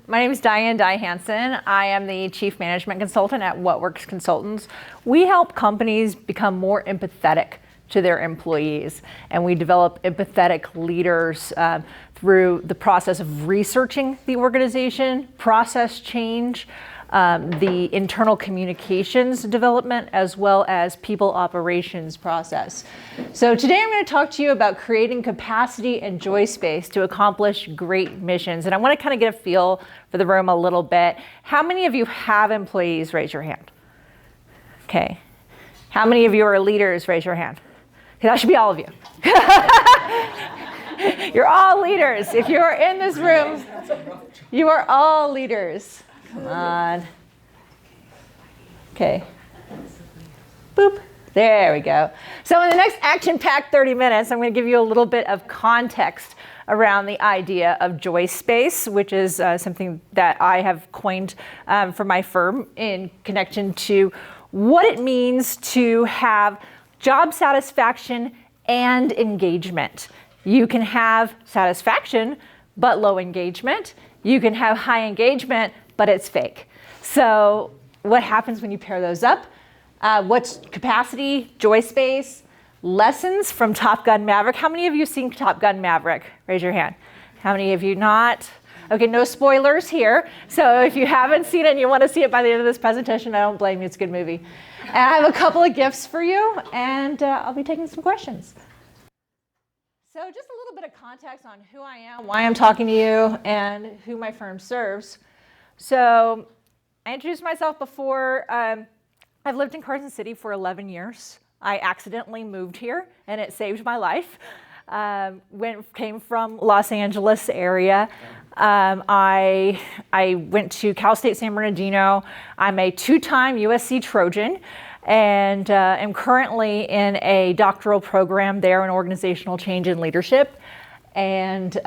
My name is Diane Dye Hansen. I am the Chief Management Consultant at What Works Consultants. We help companies become more empathetic to their employees, and we develop empathetic leaders through the process of researching the organization, process change, the internal communications development, as well as people operations process. So today I'm going to talk to you about creating capacity and joy space to accomplish great missions. And I want to kind of get a feel for the room a little bit. How many of you have employees? Raise your hand. Okay. How many of you are leaders? Raise your hand. Okay, that should be all of you. You're all leaders. If you are in this room, you are all leaders. Come on. Okay. Boop. There we go. So in the next action-packed 30 minutes, I'm going to give you a little bit of context around the idea of joy space, which is something that I have coined for my firm in connection to what it means to have job satisfaction and engagement. You can have satisfaction, but low engagement. You can have high engagement, but it's fake. So what happens when you pair those up? What's capacity, joy space, lessons from Top Gun Maverick? How many of you have seen Top Gun Maverick? Raise your hand. How many of you not? Okay, no spoilers here. So if you haven't seen it and you want to see it by the end of this presentation, I don't blame you, it's a good movie. And I have a couple of gifts for you, and I'll be taking some questions. So just a little bit of context on who I am, why I'm talking to you, and who my firm serves. So I introduced myself before. I've lived in Carson City for 11 years. I accidentally moved here, and it saved my life. Came from Los Angeles area. I went to Cal State San Bernardino. I'm a two-time USC Trojan, and am currently in a doctoral program there in organizational change and leadership. And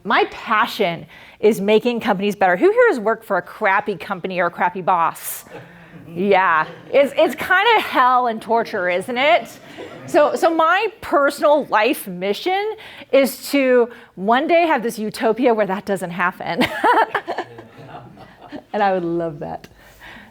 my passion is making companies better. Who here has worked for a crappy company or a crappy boss? Yeah, it's kind of hell and torture, isn't it? So my personal life mission is to one day have this utopia where that doesn't happen. And I would love that.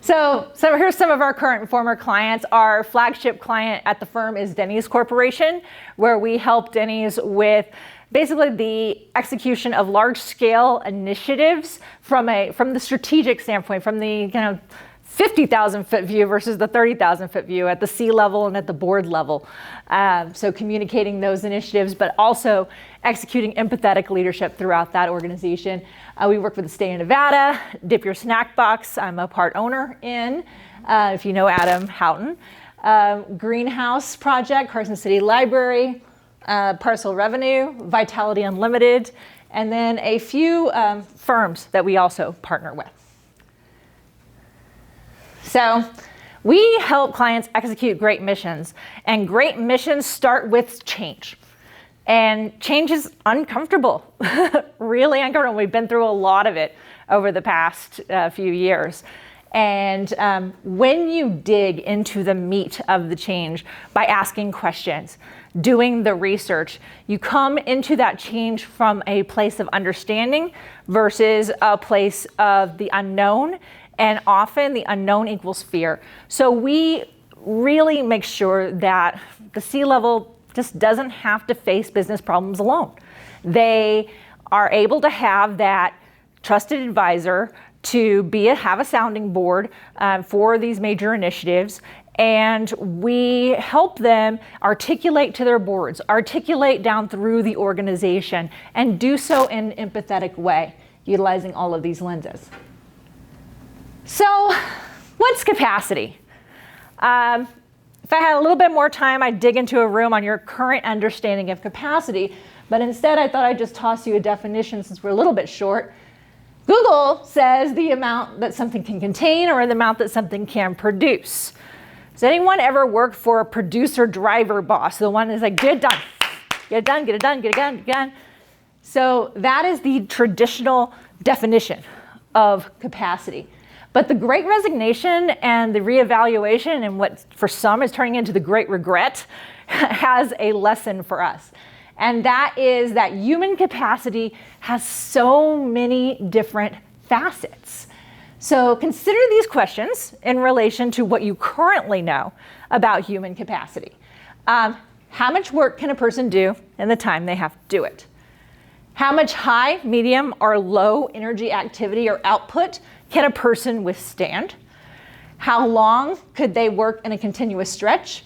So here's some of our current and former clients. Our flagship client at the firm is Denny's Corporation, where we help Denny's with basically the execution of large-scale initiatives from the strategic standpoint, from the 50,000 foot view versus the 30,000 foot view at the C level and at the board level. So communicating those initiatives, but also executing empathetic leadership throughout that organization. We work with the state of Nevada, Dip Your Snack Box, I'm a part owner in, if you know Adam Houghton. Greenhouse Project, Carson City Library, Parcel Revenue, Vitality Unlimited, and then a few firms that we also partner with. So we help clients execute great missions, and great missions start with change. And change is uncomfortable, really uncomfortable. We've been through a lot of it over the past few years. And when you dig into the meat of the change by asking questions, doing the research, you come into that change from a place of understanding versus a place of the unknown. And often the unknown equals fear. So we really make sure that the C-level just doesn't have to face business problems alone. They are able to have that trusted advisor to have a sounding board for these major initiatives. And we help them articulate to their boards, articulate down through the organization, and do so in an empathetic way, utilizing all of these lenses. So what's capacity? If I had a little bit more time, I'd dig into a room on your current understanding of capacity, but instead I thought I'd just toss you a definition since we're a little bit short. Google says the amount that something can contain or the amount that something can produce. Has anyone ever worked for a producer-driver boss? The one that's like, get it done, get it done, get it done, get it done, get it done. So that is the traditional definition of capacity. But the Great Resignation and the reevaluation and what for some is turning into the Great Regret has a lesson for us. And that is that human capacity has so many different facets. So consider these questions in relation to what you currently know about human capacity. How much work can a person do in the time they have to do it? How much high, medium, or low energy activity or output can a person withstand? How long could they work in a continuous stretch?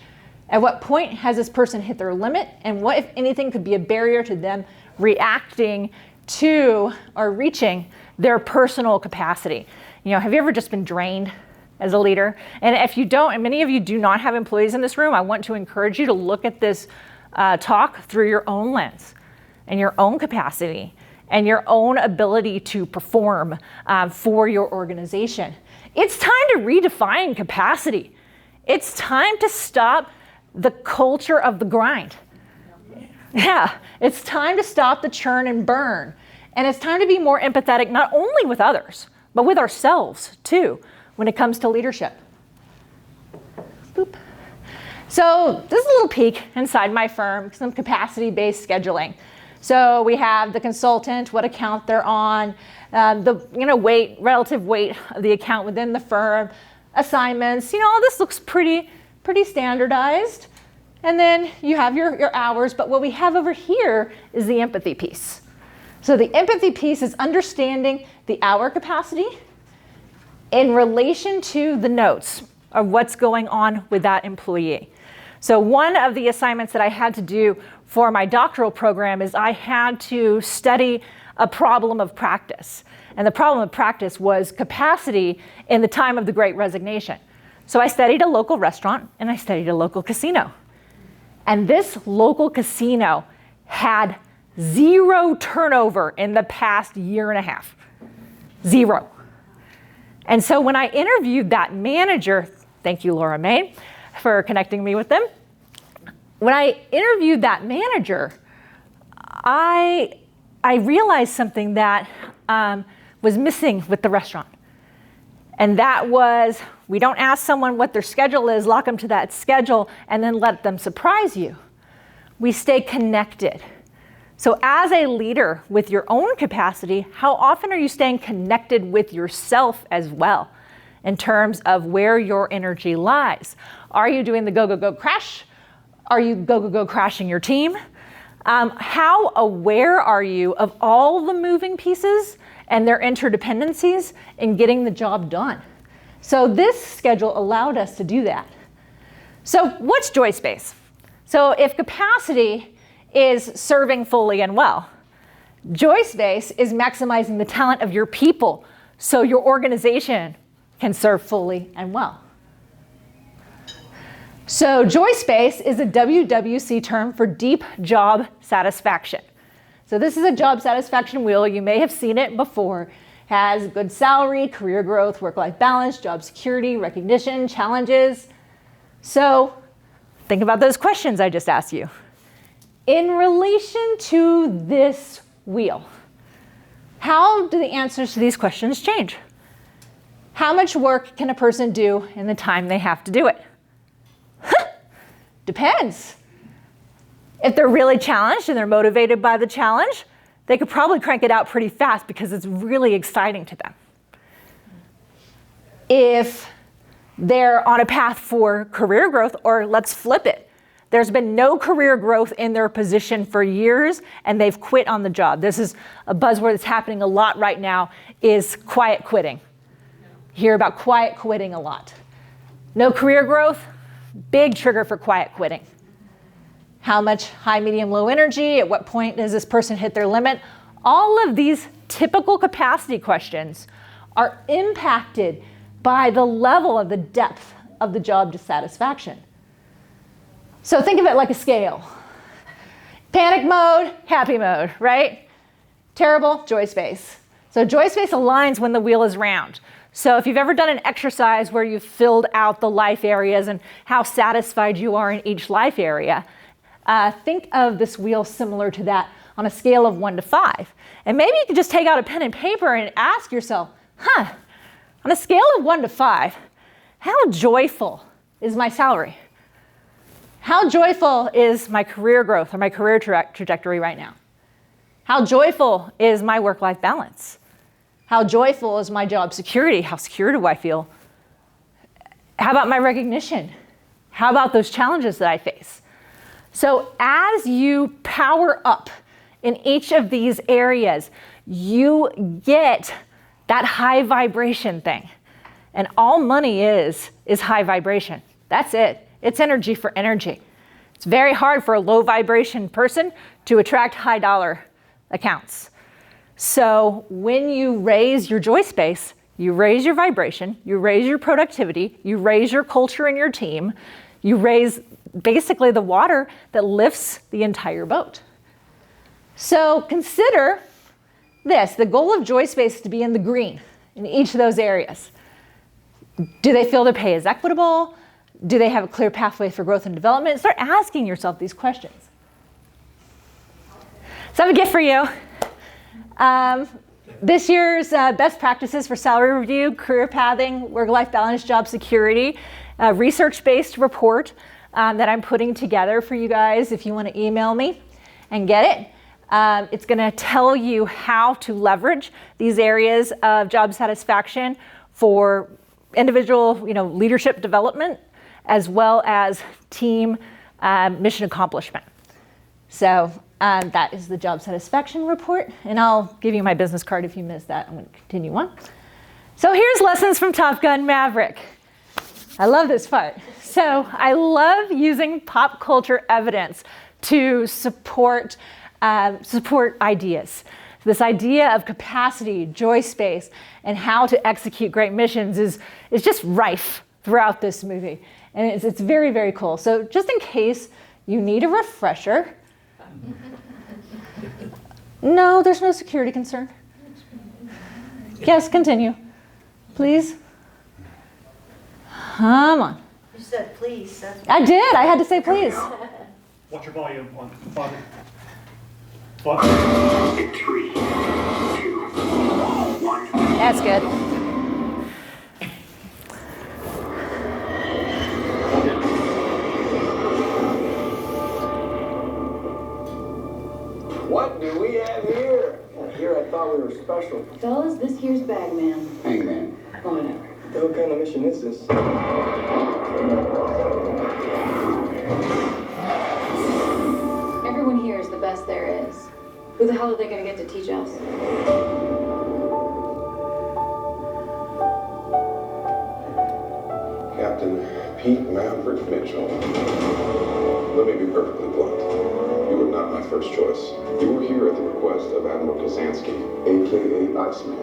At what point has this person hit their limit? And what, if anything, could be a barrier to them reacting to or reaching their personal capacity? Have you ever just been drained as a leader? And if you don't, and many of you do not have employees in this room, I want to encourage you to look at this talk through your own lens and your own capacity and your own ability to perform for your organization. It's time to redefine capacity. It's time to stop the culture of the grind. Yeah, it's time to stop the churn and burn. And it's time to be more empathetic, not only with others, but with ourselves too, when it comes to leadership. Boop. So this is a little peek inside my firm, some capacity-based scheduling. So we have the consultant, what account they're on, the relative weight of the account within the firm, assignments. All this looks pretty standardized. And then you have your hours. But what we have over here is the empathy piece. So the empathy piece is understanding the hour capacity in relation to the notes of what's going on with that employee. So one of the assignments that I had to do for my doctoral program is I had to study a problem of practice. And the problem of practice was capacity in the time of the Great Resignation. So I studied a local restaurant and I studied a local casino. And this local casino had 0 turnover in the past year and a half. 0. And so when I interviewed that manager, thank you, Laura May, for connecting me with them. When I interviewed that manager, I realized something that was missing with the restaurant. And that was, we don't ask someone what their schedule is, lock them to that schedule, and then let them surprise you. We stay connected. So as a leader with your own capacity, how often are you staying connected with yourself as well in terms of where your energy lies? Are you doing the go, go, go, crash? Are you go, go, go, crashing your team? How aware are you of all the moving pieces and their interdependencies in getting the job done? So this schedule allowed us to do that. So what's joy space? So if capacity is serving fully and well, joy space is maximizing the talent of your people so your organization can serve fully and well. So joy space is a WWC term for deep job satisfaction. So this is a job satisfaction wheel. You may have seen it before. Has good salary, career growth, work-life balance, job security, recognition, challenges. So think about those questions I just asked you. In relation to this wheel, how do the answers to these questions change? How much work can a person do in the time they have to do it? Depends. If they're really challenged and they're motivated by the challenge, they could probably crank it out pretty fast because it's really exciting to them. If they're on a path for career growth, or let's flip it, there's been no career growth in their position for years and they've quit on the job. This is a buzzword that's happening a lot right now, is quiet quitting. You hear about quiet quitting a lot. No career growth, big trigger for quiet quitting. How much high, medium, low energy? At what point does this person hit their limit? All of these typical capacity questions are impacted by the level of the depth of the job dissatisfaction. So think of it like a scale. Panic mode, happy mode, right? Terrible, joy space. So joy space aligns when the wheel is round. So if you've ever done an exercise where you've filled out the life areas and how satisfied you are in each life area, think of this wheel similar to that on a scale of 1 to 5. And maybe you could just take out a pen and paper and ask yourself, on a scale of 1 to 5, how joyful is my salary? How joyful is my career growth or my career trajectory right now? How joyful is my work-life balance? How joyful is my job security? How secure do I feel? How about my recognition? How about those challenges that I face? So as you power up in each of these areas, you get that high vibration thing. And all money is high vibration. That's it. It's energy for energy. It's very hard for a low vibration person to attract high dollar accounts. So when you raise your joy space, you raise your vibration, you raise your productivity, you raise your culture in your team, you raise basically the water that lifts the entire boat. So consider this, the goal of joy space is to be in the green in each of those areas. Do they feel their pay is equitable? Do they have a clear pathway for growth and development? Start asking yourself these questions. So I have a gift for you. This year's best practices for salary review, career pathing, work-life balance, job security, research-based report that I'm putting together for you guys if you want to email me and get it. It's going to tell you how to leverage these areas of job satisfaction for individual, leadership development, as well as team mission accomplishment. So that is the job satisfaction report, and I'll give you my business card if you missed that. I'm going to continue on. So here's lessons from Top Gun Maverick. I love this part. So I love using pop culture evidence to support ideas. This idea of capacity, joy space, and how to execute great missions is just rife throughout this movie. And it's very, very cool. So just in case you need a refresher. No, there's no security concern. Yes, continue. Please. Come on. You said please. I did. I had to say please. What's your volume on? Father? 3, 2, 1. That's good. What do we have here? Here I thought we were special. Fellas, this here's Bagman. Hangman. Whatever. What kind of mission is this? Everyone here is the best there is. Who the hell are they going to get to teach us? Captain Pete Maverick Mitchell. Let me be perfectly blunt. You were not my first choice. You were here at the request of Admiral Kazansky, a.k.a. Iceman.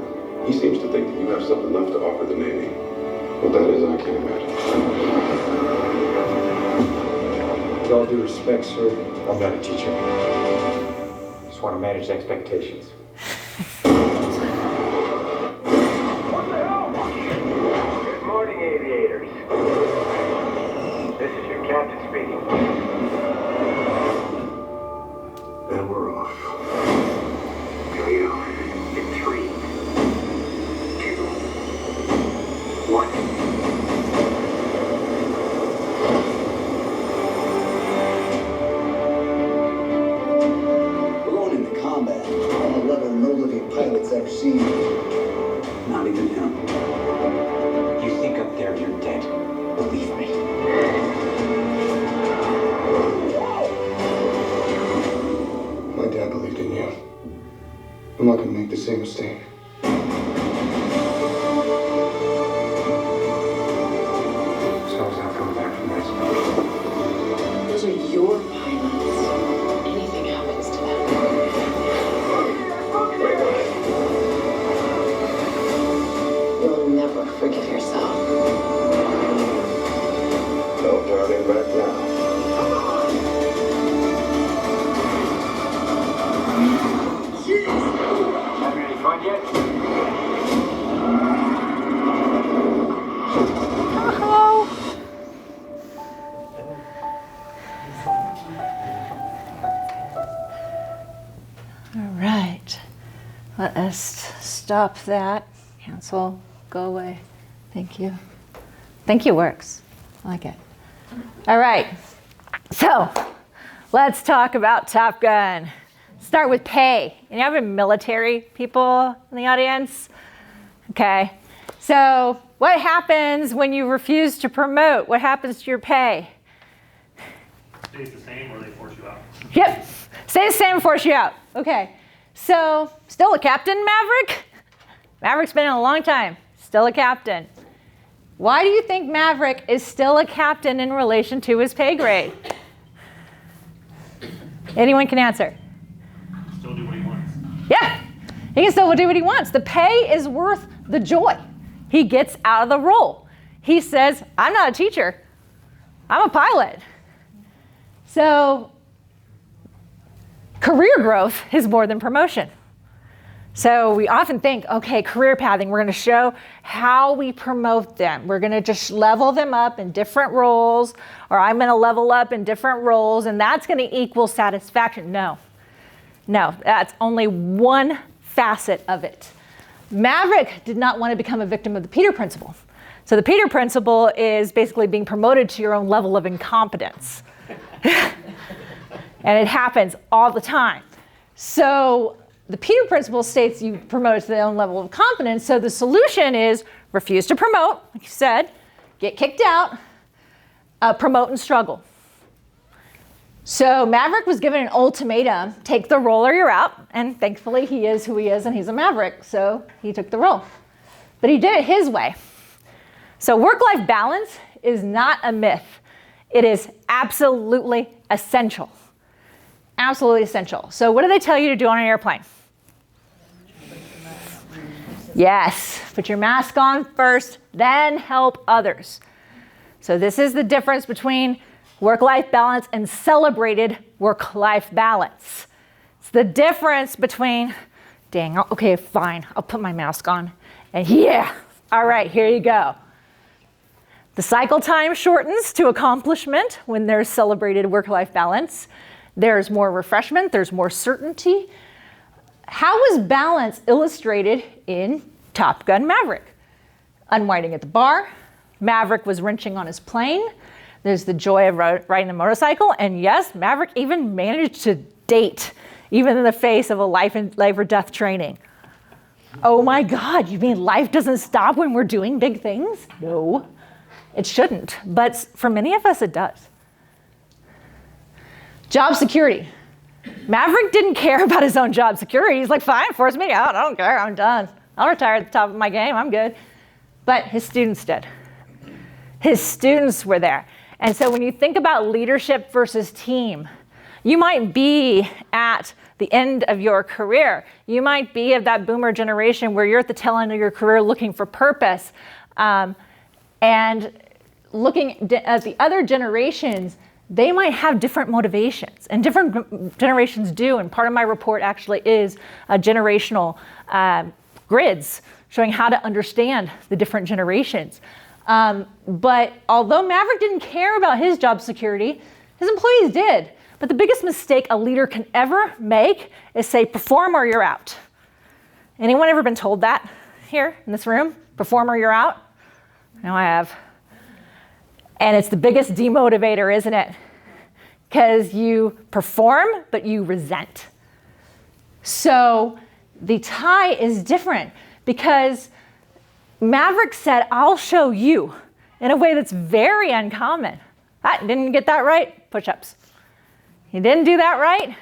He seems to think that you have something left to offer the Navy. What that is, I can't imagine. With all due respect, sir, I'm not a teacher. Just want to manage expectations. Good morning, aviators. This is your captain speaking. And we're off. Here we go. In 3, 2, 1. Pilot's ever seen. Not even him. You think up there you're dead. Believe me. My dad believed in you. I'm not going to make the same mistake. So is that coming back from this? Those are your pilots. Anything happens to them. You'll never forgive yourself. No turning back now. Having any fun yet? All right. Let us stop that. Cancel. Go away. Thank you. Thank you works. I like it. All right. So let's talk about Top Gun. Start with pay. And you have any military people in the audience? Okay, so what happens when you refuse to promote? What happens to your pay? Stays the same or they force you out? Yep, stay the same, force you out. Okay, so still a captain, Maverick? Maverick's been in a long time, still a captain. Why do you think Maverick is still a captain in relation to his pay grade? Anyone can answer. Still do what he wants. Yeah, he can still do what he wants. The pay is worth the joy he gets out of the role. He says, I'm not a teacher, I'm a pilot. So career growth is more than promotion. So we often think, okay, career pathing, we're gonna show how we promote them. We're gonna just level them up in different roles, or I'm gonna level up in different roles, and that's gonna equal satisfaction. No, that's only one facet of it. Maverick did not want to become a victim of the Peter Principle. So the Peter Principle is basically being promoted to your own level of incompetence. And it happens all the time. So the Peter Principle states you promote to their own level of competence. So the solution is refuse to promote, like you said, get kicked out, promote and struggle. So Maverick was given an ultimatum, take the role or you're out. And thankfully he is who he is and he's a Maverick, so he took the role. But he did it his way. So work-life balance is not a myth. It is absolutely essential. Absolutely essential. So what do they tell you to do on an airplane? Yes, put your mask on first, then help others. So this is the difference between work-life balance and celebrated work-life balance. It's the difference between, dang, okay, fine, I'll put my mask on. And yeah, all right, here you go. The cycle time shortens to accomplishment when there's celebrated work-life balance. There's more refreshment, there's more certainty. How is balance illustrated in Top Gun Maverick? Unwinding at the bar, Maverick was wrenching on his plane. There's the joy of riding a motorcycle. And yes, Maverick even managed to date, even in the face of a life or death training. Oh my God, you mean life doesn't stop when we're doing big things? No, it shouldn't. But for many of us, it does. Job security. Maverick didn't care about his own job security. He's like, fine, force me out. I don't care, I'm done. I'll retire at the top of my game, I'm good. But his students did. His students were there. And so when you think about leadership versus team, you might be at the end of your career. You might be of that boomer generation where you're at the tail end of your career looking for purpose. And looking at the other generations, they might have different motivations, and different generations do. And part of my report actually is generational grids showing how to understand the different generations. But although Maverick didn't care about his job security, his employees did. But the biggest mistake a leader can ever make is say, perform or you're out. Anyone ever been told that here in this room? Perform or you're out? No, I have. And it's the biggest demotivator, isn't it? Because you perform, but you resent. So the tie is different because Maverick said, I'll show you in a way that's very uncommon. I didn't get that right, push-ups. You didn't do that right?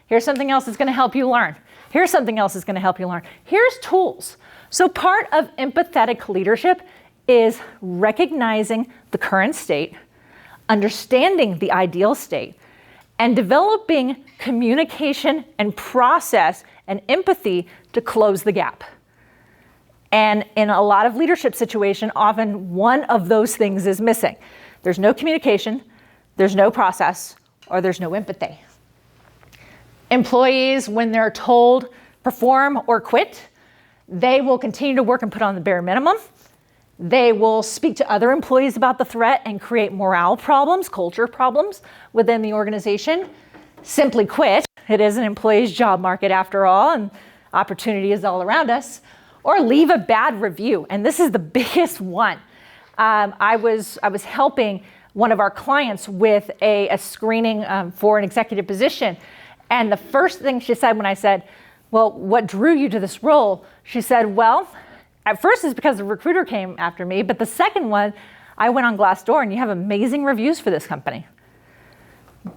Here's something else that's gonna help you learn. Here's something else that's gonna help you learn. Here's tools. So part of empathetic leadership is recognizing the current state, understanding the ideal state, and developing communication and process and empathy to close the gap. And in a lot of leadership situations, often one of those things is missing. There's no communication, there's no process, or there's no empathy. Employees, when they're told perform or quit, they will continue to work and put on the bare minimum. They will speak to other employees about the threat and create morale problems, culture problems within the organization. Simply quit. It is an employee's job market after all, and opportunity is all around us. Or leave a bad review, and this is the biggest one. I was helping one of our clients with a screening for an executive position, and the first thing she said when I said, well, what drew you to this role? She said, well, at first it's because the recruiter came after me, but the second one, I went on Glassdoor and you have amazing reviews for this company.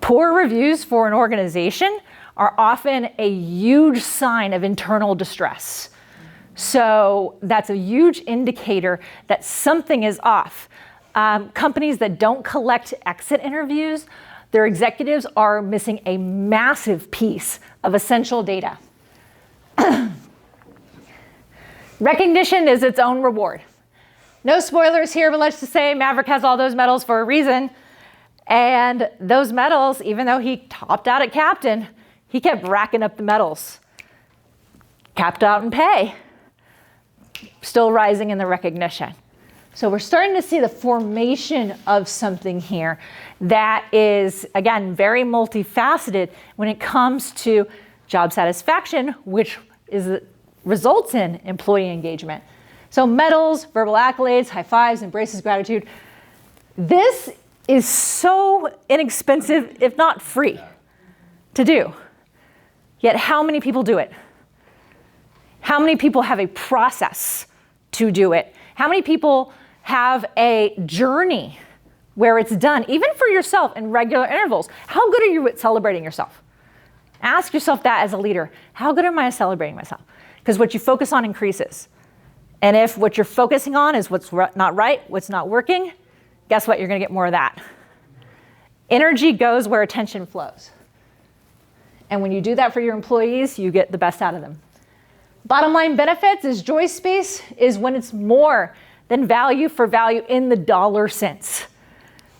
Poor reviews for an organization are often a huge sign of internal distress. So that's a huge indicator that something is off. Companies that don't collect exit interviews, their executives are missing a massive piece of essential data. Recognition is its own reward. No spoilers here, but let's just say Maverick has all those medals for a reason. And those medals, even though he topped out at captain, he kept racking up the medals. Capped out in pay. Still rising in the recognition. So we're starting to see the formation of something here that is, again, very multifaceted when it comes to job satisfaction, which results in employee engagement. So medals, verbal accolades, high fives, embraces, gratitude. This is so inexpensive, if not free, to do. Yet how many people do it? How many people have a process to do it? How many people have a journey where it's done, even for yourself in regular intervals? How good are you at celebrating yourself? Ask yourself that as a leader. How good am I at celebrating myself? Because what you focus on increases. And if what you're focusing on is what's not right, what's not working, guess what? You're going to get more of that. Energy goes where attention flows. And when you do that for your employees, you get the best out of them. Bottom line benefits is joy space is when it's more than value for value in the dollar sense.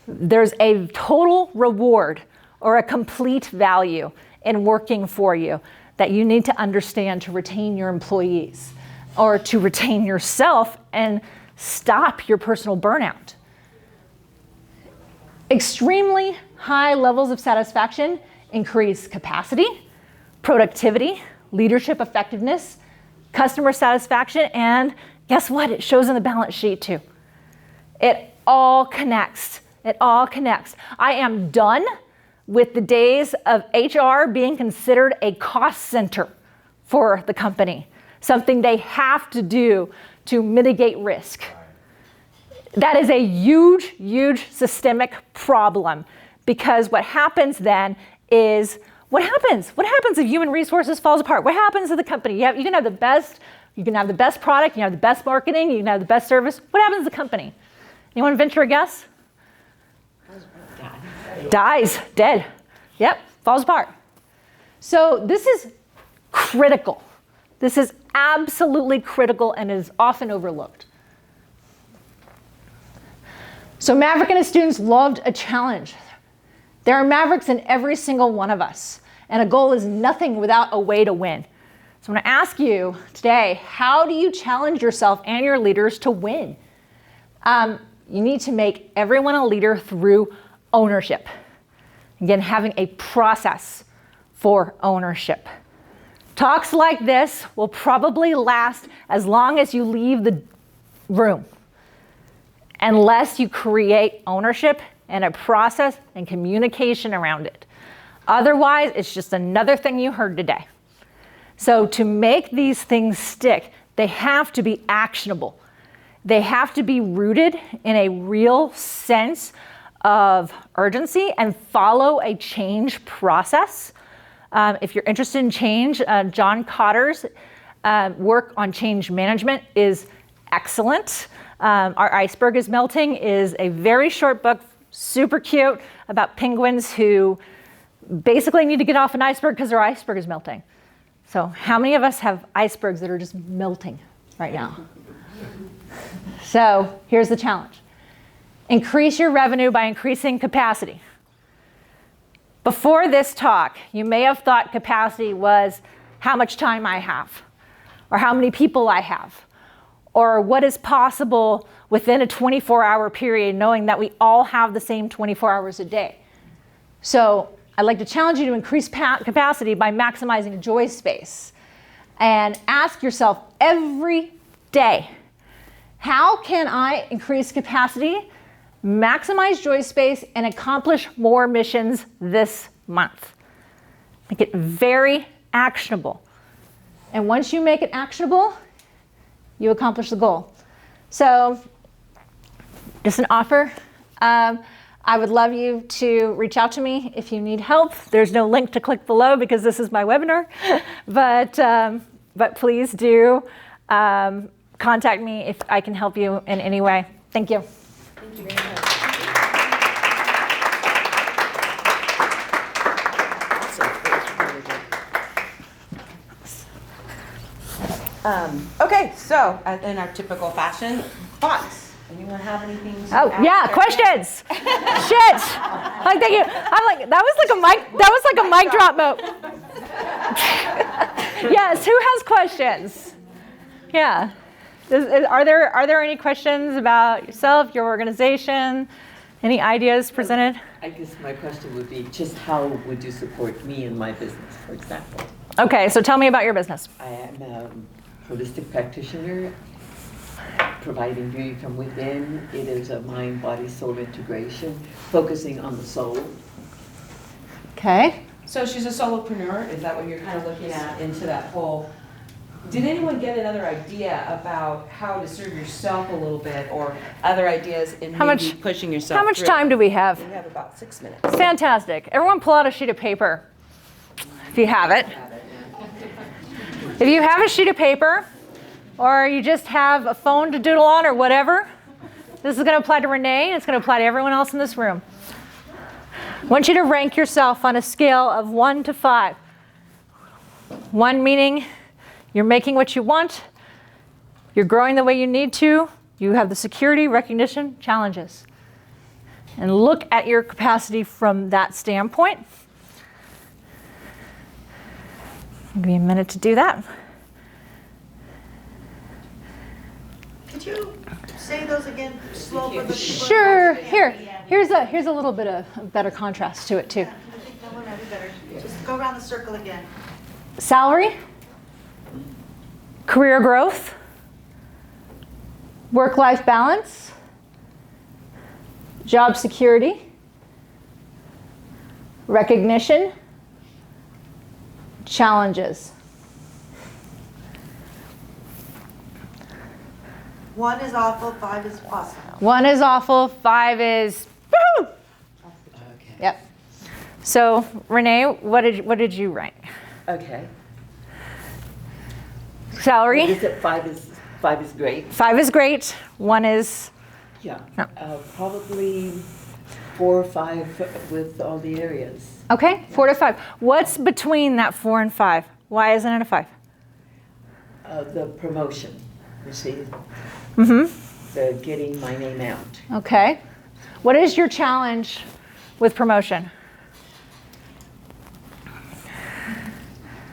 There's a total reward or a complete value in working for you that you need to understand to retain your employees or to retain yourself and stop your personal burnout. Extremely high levels of satisfaction increase capacity, productivity, leadership effectiveness, customer satisfaction, and guess what? It shows in the balance sheet too. It all connects. It all connects. I am done with the days of HR being considered a cost center for the company, something they have to do to mitigate risk. That is a huge, huge systemic problem, because what happens then is, what happens? What happens if human resources falls apart? What happens to the company? You can have the best product, you can have the best marketing, you can have the best service. What happens to the company? Anyone venture a guess? Dies, dead. Yep, falls apart. So this is critical. This is absolutely critical and is often overlooked. So Maverick and his students loved a challenge. There are Mavericks in every single one of us, and a goal is nothing without a way to win. So I'm going to ask you today, how do you challenge yourself and your leaders to win? You need to make everyone a leader through ownership. Again, having a process for ownership. Talks like this will probably last as long as you leave the room, unless you create ownership and a process and communication around it. Otherwise, it's just another thing you heard today. So to make these things stick, they have to be actionable. They have to be rooted in a real sense of urgency and follow a change process. If you're interested in change, John Cotter's work on change management is excellent. Our Iceberg is Melting is a very short book, super cute, about penguins who basically need to get off an iceberg because their iceberg is melting. So how many of us have icebergs that are just melting right now? So here's the challenge. Increase your revenue by increasing capacity. Before this talk, you may have thought capacity was how much time I have, or how many people I have, or what is possible within a 24-hour period, knowing that we all have the same 24 hours a day. So I'd like to challenge you to increase capacity by maximizing joy space. And ask yourself every day, how can I increase capacity, maximize joy space, and accomplish more missions this month? Make it very actionable. And once you make it actionable, you accomplish the goal. So just an offer. I would love you to reach out to me if you need help. There's no link to click below because this is my webinar, but please do contact me if I can help you in any way. Thank you. Thank you very much. Okay, so in our typical fashion, thoughts. Anyone have anything? to Oh add yeah, or- questions. Shit. Like thank you. I'm like that was like a mic drop moment. Yes. Who has questions? Yeah. Are there any questions about yourself, your organization, any ideas presented? I guess my question would be just how would you support me in my business, for example? Okay, so tell me about your business. I am a holistic practitioner providing beauty from within. It is a mind, body, soul integration, focusing on the soul. Okay. So she's a solopreneur. Is that what you're kind of looking at into that whole? Did anyone get another idea about how to serve yourself a little bit, or other ideas in How maybe much- pushing yourself? How much through? time do we have? We have about 6 minutes. Fantastic. Everyone pull out a sheet of paper if you have it. If you have a sheet of paper, or you just have a phone to doodle on or whatever, this is going to apply to Renee, and it's going to apply to everyone else in this room. I want you to rank yourself on a scale of 1 to 5. 1 meaning you're making what you want, you're growing the way you need to, you have the security, recognition, challenges. And look at your capacity from that standpoint. I'll give you a minute to do that. Could you say those again slow for the people? Sure. Here's a little bit of better contrast to it too. I think that one might be better. Just go around the circle again. Salary, career growth, work-life balance, job security, recognition, challenges. 1 is awful, 5 is awesome. 1 is awful, 5 is woohoo! Okay. Yep. So Renee, what did you rank? Okay. Salary? Is it 5 is great? 5 is great. 1 is Yeah. No. Probably 4 or 5 with all the areas. okay. 4 to 5. What's between that 4 and 5? Why isn't it a 5? The promotion, you see, Mm-hmm. the getting my name out. Okay. What is your challenge with promotion?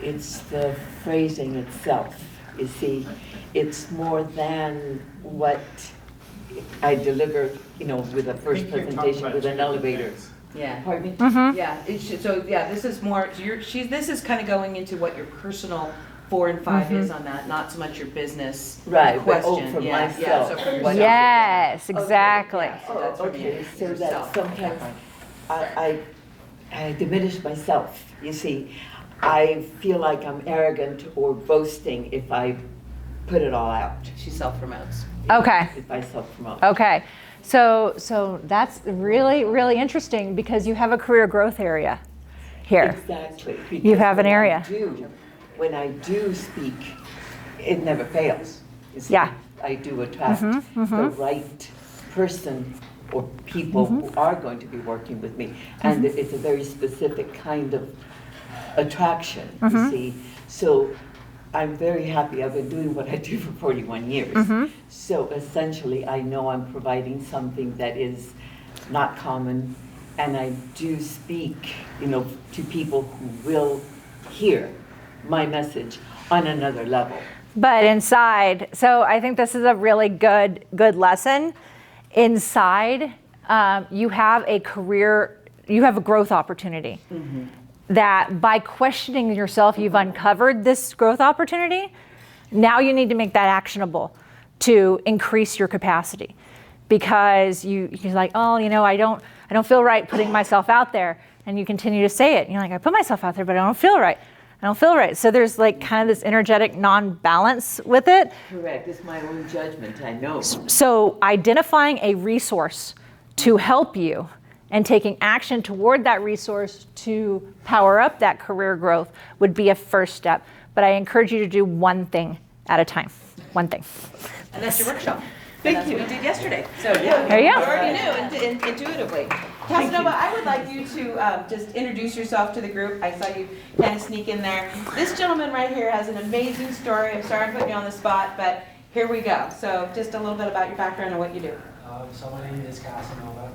It's the phrasing itself. You see, it's more than what I delivered, with a first presentation with an elevator. Yeah. Pardon me? Mm-hmm. Yeah. This is more. This is kind of going into what your personal 4 and 5 is on that, not so much your business Right, but question. for Yeah, myself. so for yourself. What- Yes, exactly. Yeah, so that's from Okay, you, so that yourself. sometimes I diminish myself, you see. I feel like I'm arrogant or boasting if I put it all out, She self-promotes. Okay. if I self-promote. Okay. So that's really, really interesting because you have a career growth area here. Exactly. You have an area. When I do speak, it never fails. You see. Yeah. I do attract the right person or people who are going to be working with me. And it's a very specific kind of attraction, you see. So I'm very happy. I've been doing what I do for 41 years. So essentially, I know I'm providing something that is not common. And I do speak, to people who will hear my message on another level. But inside, so I think this is a really good lesson. Inside, you have a growth opportunity. That by questioning yourself, you've uncovered this growth opportunity. Now you need to make that actionable to increase your capacity, because you're like, oh, I don't feel right putting myself out there, and you continue to say it. And you're like, I put myself out there, but I don't feel right. I don't feel right. So there's like kind of this energetic non-balance with it. Correct, it's my own judgment, I know. So identifying a resource to help you and taking action toward that resource to power up that career growth would be a first step. But I encourage you to do one thing at a time. One thing. And that's your workshop. Thank That's you. what we did yesterday. So yeah, There you go. you already knew intuitively. Casanova, I would like you to just introduce yourself to the group. I saw you kind of sneak in there. This gentleman right here has an amazing story. I'm sorry I'm putting you on the spot, but here we go. So just a little bit about your background and what you do. So my name is Casanova.